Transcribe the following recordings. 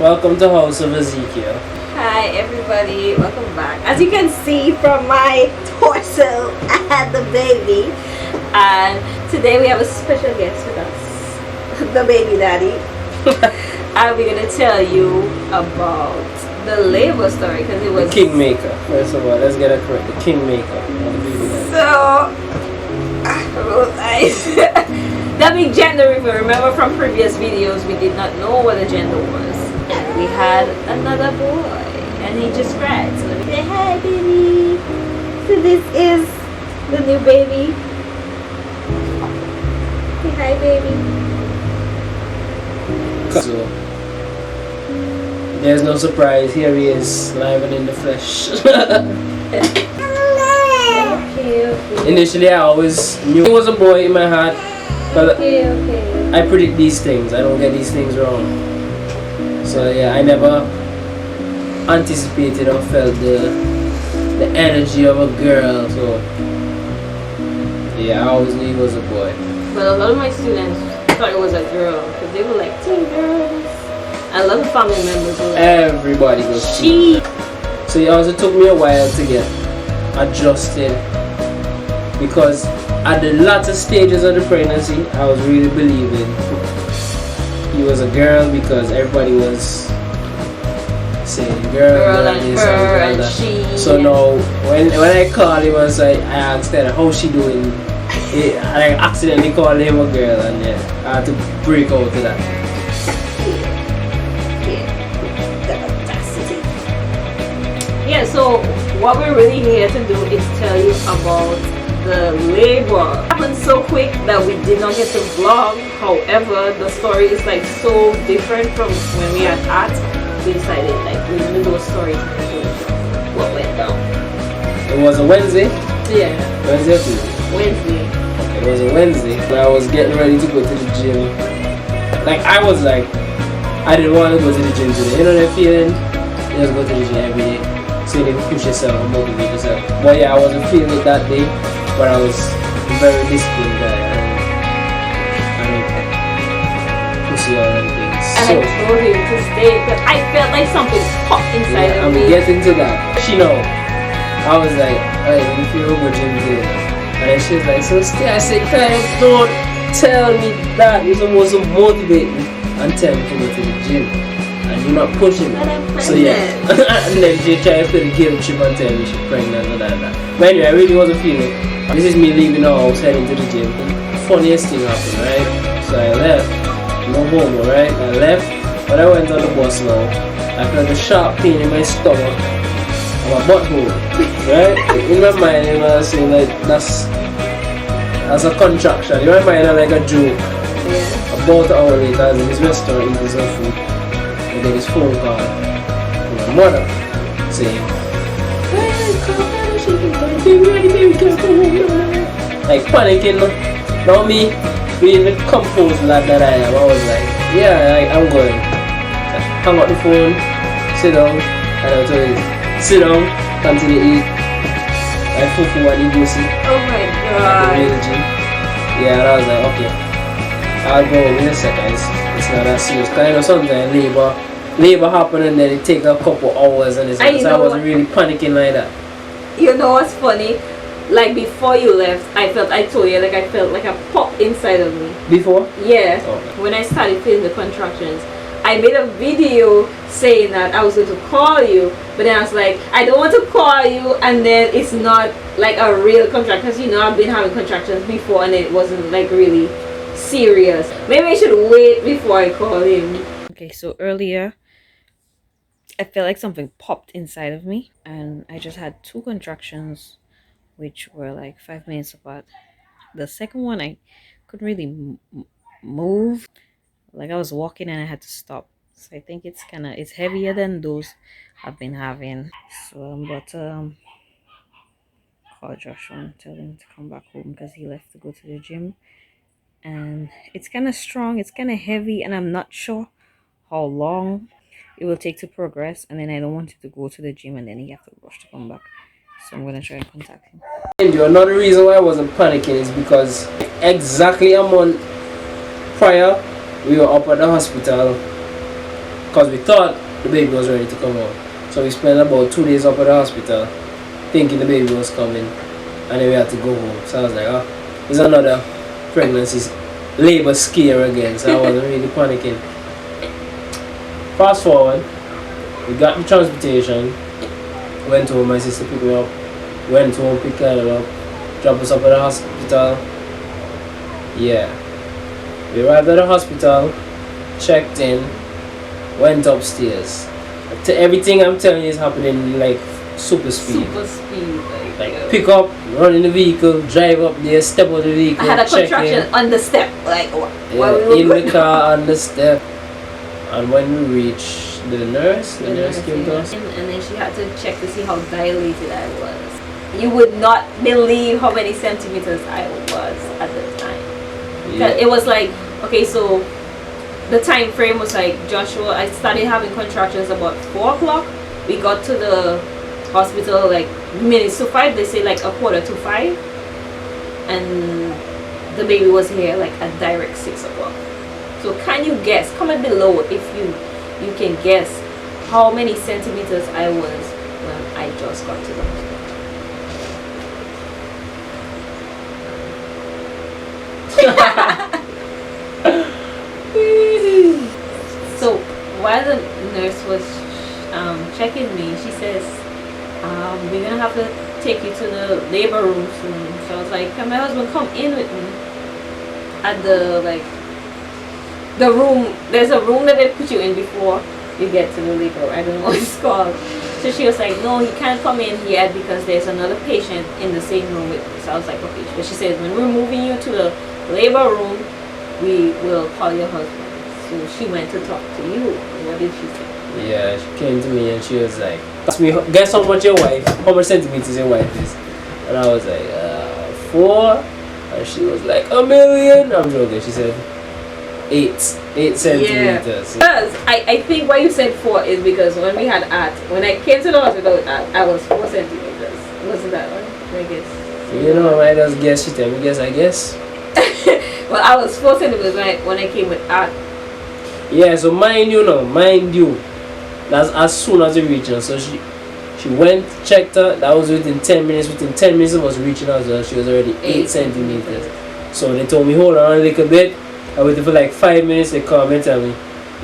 Welcome to House of Ezekiel. Hi everybody, welcome back. As you can see from my torso, I had the baby. And today we have a special guest with us, the baby daddy. And we're going to tell you about the labor story because it was... The Kingmaker. First of all, let's get it correct. The Kingmaker. The big gender reveal. Remember from previous videos, we did not know what the gender was. And we had another boy. And he just cried. So let me say, hi baby. So this is the new baby. Say hi baby. So, there's no surprise. Here he is, live and in the flesh. Initially, I always knew he was a boy in my heart. But I predict these things. I don't get these things wrong. So yeah, I never anticipated or felt the energy of a girl. So yeah, I always knew he was a boy. But a lot of my students thought it was a girl because they were like, two girls. And a lot of family members were like, everybody goes she. So it also took me a while to get adjusted because at the latter stages of the pregnancy, I was really believing he was a girl because everybody was saying girl and this and girl and that. She. So now when I called him, I asked her how she doing. I accidentally called him a girl, and yeah, I had to break out to that. Yeah, so what we're really here to do is tell you about the labor. It happened so quick that we did not get to vlog. However, the story is like so different from when we had art. We decided like we will do a story to show you what went down. It was a Wednesday? Yeah. Wednesday or Tuesday? Wednesday. It was a Wednesday when I was getting ready to go to the gym. Like I was like, I didn't want to go to the gym today. You know that feeling? You just go to the gym every day. So you need to push yourself and motivate yourself. But yeah, I wasn't feeling it that day. But I was a very disciplined guy. I don't pussy all them things. And I told him to stay because I felt like something popped inside of me. I'm getting to that. She know. I was like, alright, if you go gym today. And then she was like, so stay. I said, guys, don't tell me that. You're supposed to motivate me and tell me to go to the gym. And you're not pushing me. So yeah. And then she tried to play the guilt trip and tell me she's pregnant and that. But anyway, I really wasn't feeling it. This is me leaving the house, heading to the gym. Funniest thing happened, right? So I left. No homo, right? I left. When I went on the bus now, I felt a sharp pain in my stomach. My butthole, right? In my mind, you know, I was saying like that's a contraction. In my mind, I'm like a joke. Yeah. About an hour later, I was in this restaurant eating some food, and then this phone call from my mother saying, "Hey, come on, she can come, baby, come home." Like panicking. Now me, being the composed lad that I am, I was like, "Yeah, I'm going." So, hang up the phone, sit down, and I told him, sit down, continue to eat. I fufu and igosi. Oh my god. Yeah, and I was like, okay, I'll go in a second. It's not that serious. Because I know sometimes labor happen and then it takes a couple hours and so I wasn't really panicking like that. You know what's funny? Like before you left, I told you, like I felt like a pop inside of me. Before? Yeah. Okay. When I started feeling the contractions. I made a video saying that I was going to call you, but then I was like, I don't want to call you, and then it's not like a real contraction, because you know I've been having contractions before and it wasn't like really serious. Maybe I should wait before I call him. Okay, so earlier I felt like something popped inside of me, and I just had 2 contractions, which were like 5 minutes apart. The second one I couldn't really move. Like I was walking and I had to stop. So I think it's heavier than those I've been having. So I'm about to call Joshua and tell him to come back home because he left to go to the gym. And it's kind of strong, it's kind of heavy, and I'm not sure how long it will take to progress. And then I don't want it to go to the gym and then he have to rush to come back. So I'm gonna try and contact him. Another reason why I wasn't panicking is because exactly a month prior, we were up at the hospital because we thought the baby was ready to come out. So we spent about 2 days up at the hospital thinking the baby was coming, and then we had to go home. So I was like, oh, it's another pregnancy labor scare again. So I wasn't really panicking. Fast forward, we got the transportation, went home, my sister picked me up, went home, picked Kyla up, dropped us up at the hospital. Yeah. We arrived at the hospital, checked in, went upstairs. Everything I'm telling you is happening like super speed. Super speed. Like pick up, run in the vehicle, drive up there, step out the vehicle. I had a check contraction in. on the step. Like, Yeah, in the car, on the step. And when we reached the nurse came to us. And then she had to check to see how dilated I was. You would not believe how many centimeters I was at the time. Yeah. It was like, okay, so the time frame was like, Joshua, I started having contractions about 4 o'clock. We got to the hospital like minutes to 5. They say like 4:45. And the baby was here like at direct 6 o'clock. So can you guess, comment below if you can guess how many centimeters I was when I just got to the hospital. So while the nurse was checking me, she says, we're gonna have to take you to the labor room soon. So I was like, can my husband come in with me? At the the room, there's a room that they put you in before you get to the labor. I don't know what it's called. So she was like, no, he can't come in yet because there's another patient in the same room with me. So I was like, okay. But she says, when we're moving you to the labor room, we will call your husband. So she went to talk to you. What did she say? Yeah, she came to me and she was like, ask me, guess how much centimeters your wife is? And I was like, 4. And she was like, 1,000,000. I'm joking. She said 8 centimeters. Because I think why you said 4 is because when we had when I came to the hospital with I was 4 centimeters. Wasn't that one? I guess. You know, I just guess. She tell me guess. I guess. Well, I was 4 centimeters when I came with art. Yeah. So mind you, that's as soon as we reached her. So she went, checked her. That was within 10 minutes. Within 10 minutes of us reaching her, she was already 8 centimeters. So they told me hold on a little bit. I waited for like 5 minutes. They called me and tell me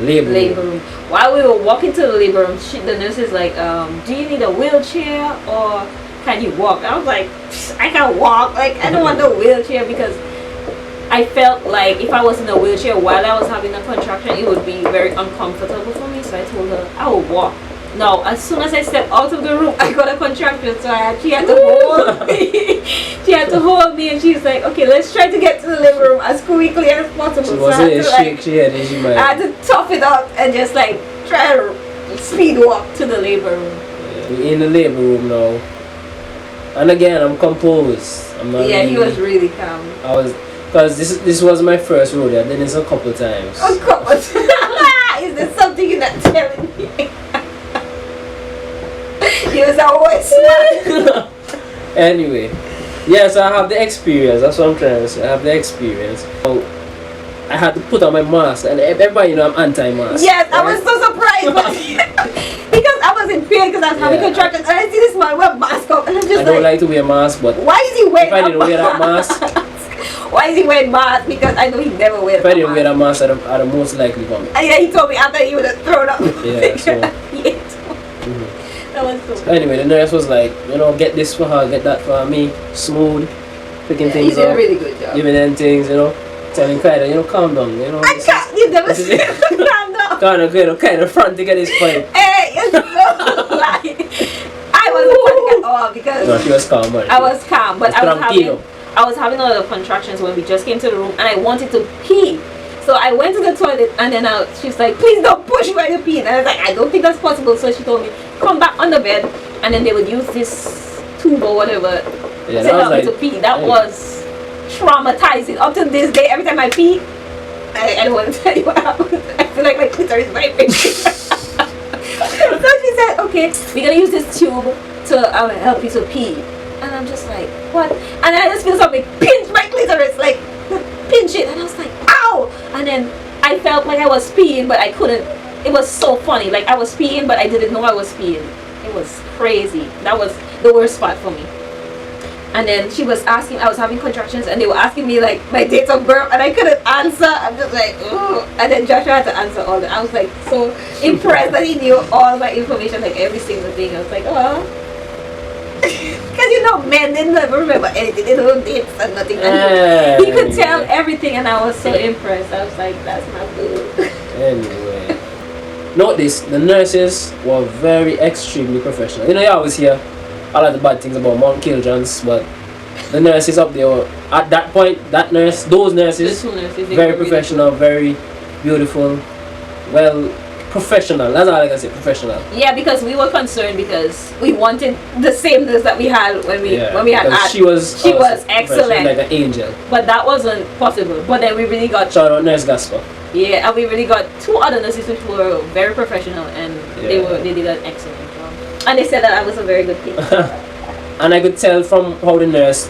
labor room. While we were walking to the labor room, the nurse is like, do you need a wheelchair or can you walk? I was like, I can walk. Like, I don't want the wheelchair because I felt like if I was in a wheelchair while I was having a contraction, it would be very uncomfortable for me. So I told her I will walk. Now, as soon as I stepped out of the room, I got a contraction, so she had to hold me. She had to hold me, and she's like, "Okay, let's try to get to the living room as quickly as possible." She wasn't she I had to tough it up and just like try to speed walk to the labor room. Yeah, we're in the labor room now, and again, I'm composed. I'm not. Yeah, he was really calm. I was, because this was my first rodeo. I've done this a couple times. A couple. Is there something you're not telling me? He was always smart. Anyway, yes, I have the experience. That's what I'm trying to say. I have the experience. So, I had to put on my mask, and everybody I'm anti-mask. Yes, right? I was so surprised because I was in pain because I was having contractions, and I see this man with a mask up, and I'm just I don't like to wear mask, but why is he wearing? If I didn't wear that mask, why is he wearing mask? Because I know he never wears. If I didn't wear that mask, I'd most likely vomit. And yeah, he told me after he would have thrown up. Yeah, so. That was so anyway, the nurse was like, get this for her, get that for me, smooth, picking things up. He did a really good job. Giving them things, telling Kyla, calm down, I can't, you never said calm down. Kind of front to get his point. Hey, you're so lying. I wasn't funny at all because no, she was calm, man. I was calm, but I was having a lot of contractions when we just came to the room, and I wanted to pee. So I went to the toilet, and then she's like, please don't push while you pee. And I was like, I don't think that's possible. So she told me, come back on the bed, and then they would use this tube or whatever to help me to pee. That was traumatizing. Up to this day, every time I pee, I don't want to tell you what happened. I feel like my clitoris is vibrating. So she said, okay, we're going to use this tube to help you to pee. And I'm just like, what? And I just feel something pinch my clitoris, like, pinch it. And I was like, ow! And then I felt like I was peeing, but I couldn't it was so funny. Like I was peeing, but I didn't know I was peeing. It was crazy. That was the worst part for me. And then she was asking, I was having contractions, and they were asking me like my date of birth, and I couldn't answer. I'm just like, oh. And then Joshua had to answer all that. I was like so impressed that he knew all my information, like every single thing. I was like, oh. Because you know, men, they never remember anything. They don't dates and nothing. And he could tell everything, and I was so impressed. I was like, that's my boo. Anyway, note this: the nurses were very extremely professional. You know, you always hear a lot of bad things about Mount Kiljohn's, but the nurses up there were, at that point, those nurses, very professional, very beautiful, well, professional. That's all I can say, professional. Yeah, because we were concerned because we wanted the sameness that we had when we had Art. She was excellent, like an angel. But that wasn't possible. But then we really got shout out Nurse Gaspar. Yeah, and we really got 2 other nurses which were very professional, and they did an excellent job. And they said that I was a very good patient. And I could tell from how the nurse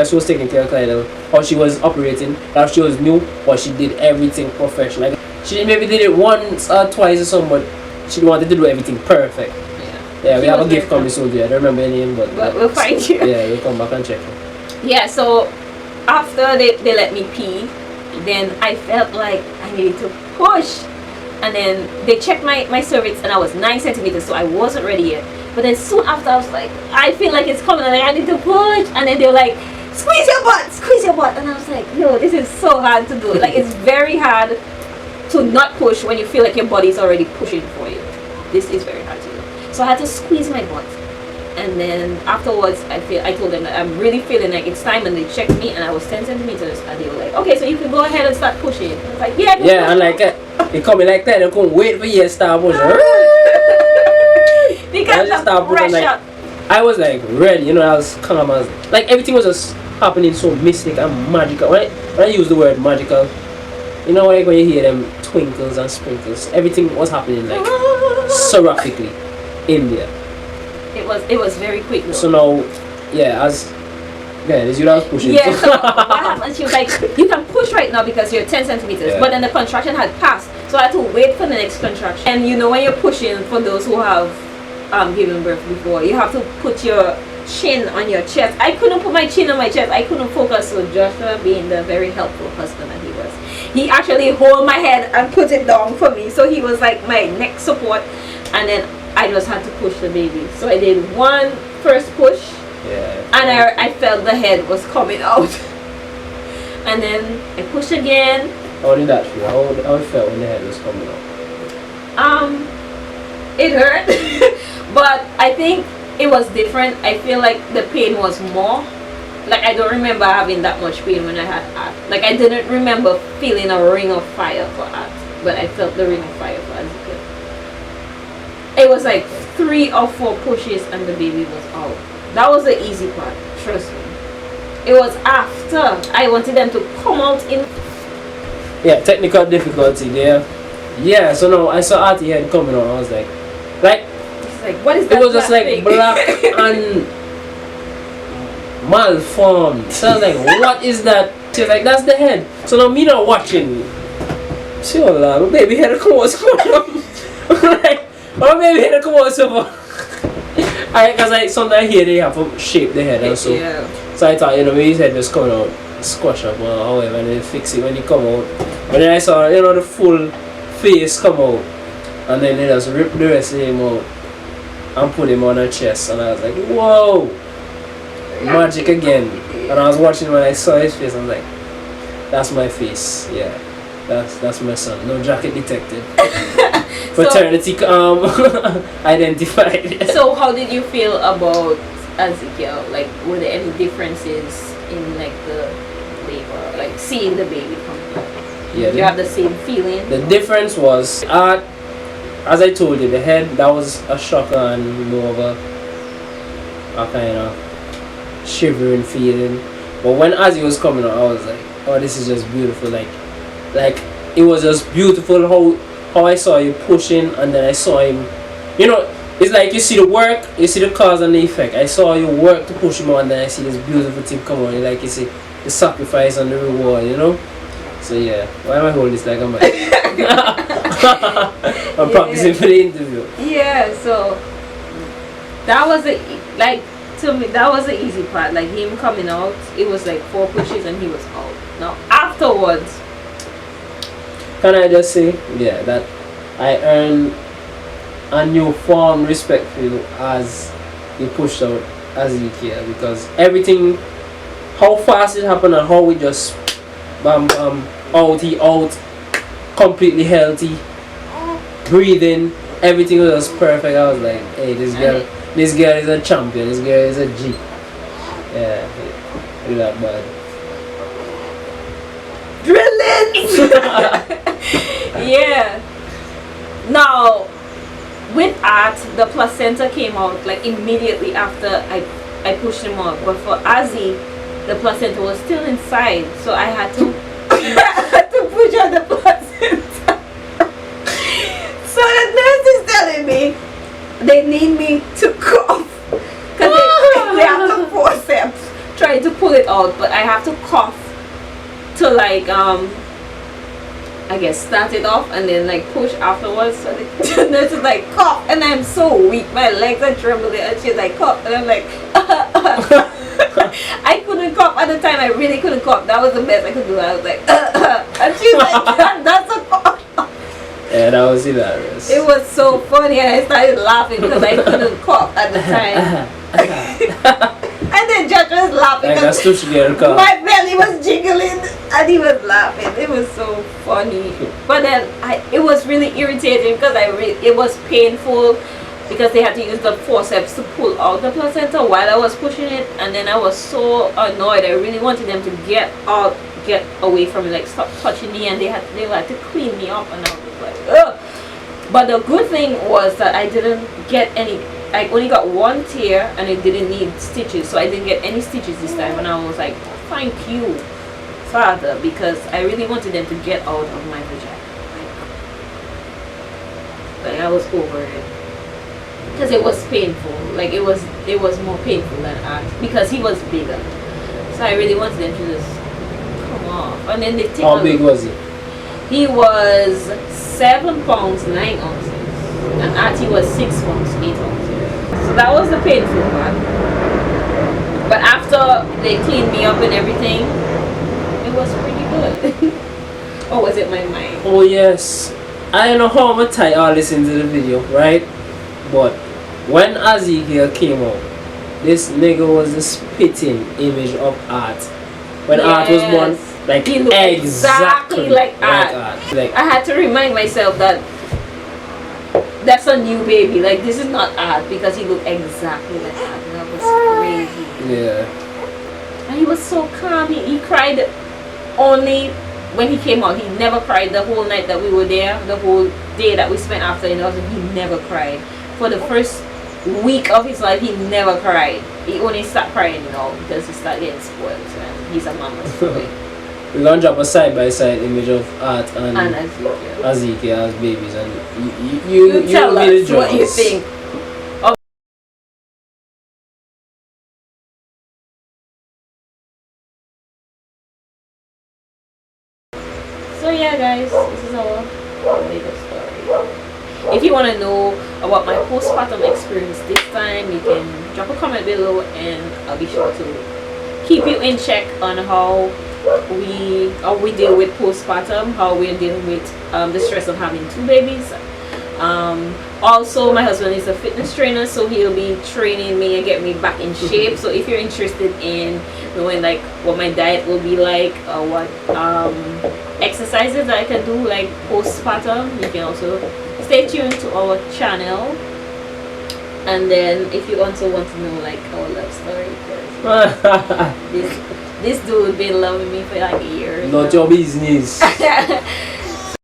who was taking care of Clydel, how she was operating, that she was new, but she did everything professional. Like, she maybe did it once or twice or something, but she wanted to do everything perfect. Yeah, we have a gift coming soon. I don't remember your name, but we'll find you. Yeah, we'll come back and check it. Yeah, so after they let me pee, then I felt like I needed to push. And then they checked my cervix, and I was 9 centimeters, so I wasn't ready yet. But then soon after, I was like, I feel like it's coming, and I need to push. And then they were like, squeeze your butt. And I was like, yo, this is so hard to do. Like, it's very hard to not push when you feel like your body's already pushing for you. This is very hard to do. So I had to squeeze my butt. And then afterwards, I told them that I'm really feeling like it's time, and they checked me, and I was 10 centimeters, and they were like, okay, so you can go ahead and start pushing. I was like, yeah. Yeah, and like they coming like that, they couldn't wait for you to start pushing. Because the pressure. Like, I was like ready, you know. I was calm. I was like, everything was just happening so mystic and magical. When I use the word magical, you know, like when you hear them twinkles and sprinkles, everything was happening like seraphically in there. It was very quick though. So now, as you know, I was pushing. Yeah, so what happened? She was like, you can push right now because you're 10 centimeters. Yeah. But then the contraction had passed, so I had to wait for the next contraction. And you know, when you're pushing, for those who have given birth before, you have to put your chin on your chest. I couldn't put my chin on my chest. I couldn't focus. So Joshua, being the very helpful husband that he was, he actually held my head and put it down for me. So he was like my neck support, and then I just had to push the baby. So I did one first push, and I felt the head was coming out. And then I pushed again. How did that feel? How it felt when the head was coming out? It hurt, but I think it was different. I feel like the pain was more. Like, I don't remember having that much pain when I had Art. Like, I didn't remember feeling a ring of fire for Art, but I felt the ring of fire for Ezekiel. It was like 3 or 4 pushes and the baby was out. That was the easy part, trust me. It was after I wanted them to come out in. Yeah, technical difficulty there. Yeah, so now I saw Artie head coming out. I was like, what is that? It was just like black and malformed. So I was like, what is that? She was like, that's the head. So now me not watching. See, oh Lord, my baby head come out. Like, my baby head come out so far. Because like sometimes here they have to shape the head and so. Yeah. So I thought, you know, maybe his head just coming out, squash up or however, and then fix it when he come out. But then I saw, you know, the full face come out, and then they just rip the rest of him out and put him on her chest, and I was like, whoa, magic again. And I was watching when I saw his face, I was like, that's my face, yeah, that's my son. No jacket detected. Paternity identified. So how did you feel about Ezekiel? Like, were there any differences in like the labor, like seeing the baby come out? Yeah, you have the same feeling? The difference was, as I told you, the head, that was a shocker and more of a kind of shivering feeling. But when Azzy was coming out, I was like, oh, this is just beautiful. Like it was just beautiful how I saw you pushing, and then I saw him, you know, it's like you see the work, you see the cause and the effect. I saw you work to push him out, and then I see this beautiful thing come on. Like you see the sacrifice and the reward, you know. So yeah, why am I holding this like I'm like I'm practicing for the interview. Yeah, so that was to me that was the easy part. Like him coming out, it was like 4 pushes and he was out. Now afterwards, can I just say, yeah, that I earned a new form respect for you as you pushed out Ezekiel, because everything, how fast it happened and how we just bam bam out, he out, completely healthy, breathing, everything was just perfect. I was like, hey, this girl is a champion, this girl is a G. Yeah, do that bad. Drillings! Yeah. Now, with Art, the placenta came out like immediately after I pushed him out. But for Azzy, the placenta was still inside, so I had to push out the placenta. So the nurse is telling me they need me to cough because they have the forceps trying to pull it out, but I have to cough to like I guess start it off and then like push afterwards. So the nurse is like cough, and I'm so weak, my legs are trembling, and she's like cough, and I'm like I couldn't cough at the time. I really couldn't cough. That was the best I could do. I was like and she's like that's a cough. Yeah, that was hilarious. It was so funny, and I started laughing because I couldn't cough at the time. And then Judge was laughing because my belly was jiggling and he was laughing. It was so funny. But then it was really irritating because it was painful because they had to use the forceps to pull out the placenta while I was pushing it, and then I was so annoyed. I really wanted them to get away from me, like stop touching me, and they had to clean me up, and I was like, ugh. But the good thing was that I didn't get any. I only got 1 tear and it didn't need stitches, so I didn't get any stitches this time, and I was like, thank you, Father, because I really wanted them to get out of my vagina. Like I was over it because it was painful. Like it was more painful than Art because he was bigger, so I really wanted them to just come off. And then they take. How big was he? He was 7 pounds 9 ounces, and Artie was 6 pounds 8 ounces. So that was the painful part. But after they cleaned me up and everything, it was pretty good. Or was it my mind? Oh yes. I don't know how I'm gonna tie all this into the video, right? But when Ezekiel came out, this nigga was a spitting image of Art. When Art was born, like he looked exactly like Art. Like I had to remind myself that that's a new baby. Like this is not Art because he looked exactly like Art. That was crazy. Yeah. And he was so calm. He cried only when he came out. He never cried the whole night that we were there. The whole day that we spent after he never cried. For the first week of his life, he never cried. He only stopped crying now because he started getting spoiled. And he's a mama's boy. We're gonna drop a side-by-side image of Art and Ezekiel as babies, and you tell be the us what you judges. think. So yeah, guys, this is our latest story. If you want to know about my postpartum experience this time, you can drop a comment below, and I'll be sure to keep you in check on how we deal with postpartum, how we're dealing with the stress of having 2 babies. Also, my husband is a fitness trainer, so he'll be training me and get me back in shape. So if you're interested in knowing like what my diet will be like, or what exercises that I can do like postpartum, you can also stay tuned to our channel. And then if you also want to know like our love story, because this dude been loving me for like a year. Not your business.